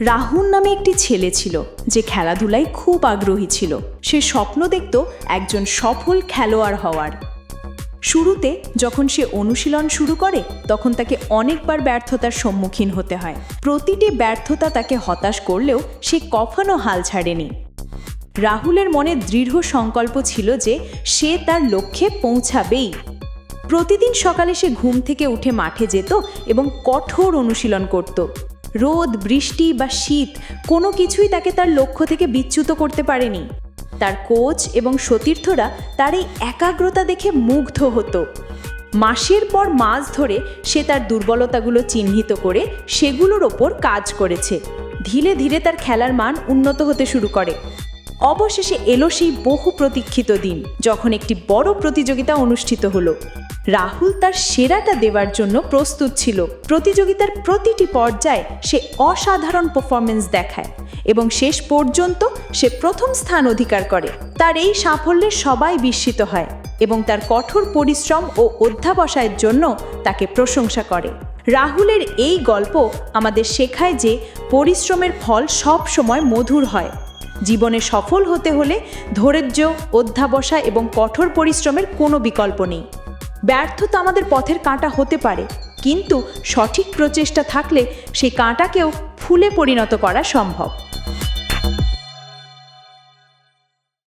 রাহুল নামে একটি ছেলে ছিল যে খেলাধুলায় খুব আগ্রহী ছিল। সে স্বপ্ন দেখত একজন সফল খেলোয়াড় হওয়ার। শুরুতে যখন সে অনুশীলন শুরু করে তখন তাকে অনেকবার ব্যর্থতার সম্মুখীন হতে হয়। প্রতিটি ব্যর্থতা তাকে হতাশ করলেও সে কখনো হাল ছাড়েনি। রাহুলের মনে দৃঢ় সংকল্প ছিল যে সে তার লক্ষ্যে পৌঁছাবেই। প্রতিদিন সকালে সে ঘুম থেকে উঠে মাঠে যেত এবং কঠোর অনুশীলন করত। রোদ, বৃষ্টি বা শীত কোনো কিছুই তাকে তার লক্ষ্য থেকে বিচ্যুত করতে পারেনি। তার কোচ এবং সতীর্থরা তার এই একাগ্রতা দেখে মুগ্ধ হতো। মাসের পর মাস ধরে সে তার দুর্বলতাগুলো চিহ্নিত করে সেগুলোর ওপর কাজ করেছে। ধীরে ধীরে তার খেলার মান উন্নত হতে শুরু করে। অবশেষে এলো সেই বহু প্রতীক্ষিত দিন যখন একটি বড় প্রতিযোগিতা অনুষ্ঠিত হলো। রাহুল তার সেরাটা দেওয়ার জন্য প্রস্তুত ছিল। প্রতিযোগিতার প্রতিটি পর্যায়ে সে অসাধারণ পারফরমেন্স দেখায় এবং শেষ পর্যন্ত সে প্রথম স্থান অধিকার করে। তার এই সাফল্যে সবাই বিস্মিত হয় এবং তার কঠোর পরিশ্রম ও অধ্যবসায়ের জন্য তাকে প্রশংসা করে। রাহুলের এই গল্প আমাদের শেখায় যে পরিশ্রমের ফল সব সময় মধুর হয়। জীবনে সফল হতে হলে ধৈর্য, অধ্যবসায় এবং কঠোর পরিশ্রমের কোনো বিকল্প নেই। ব্যর্থতা আমাদের পথের কাঁটা হতে পারে, কিন্তু সঠিক প্রচেষ্টা থাকলে সেই কাঁটাকেও ফুলে পরিণত করা সম্ভব।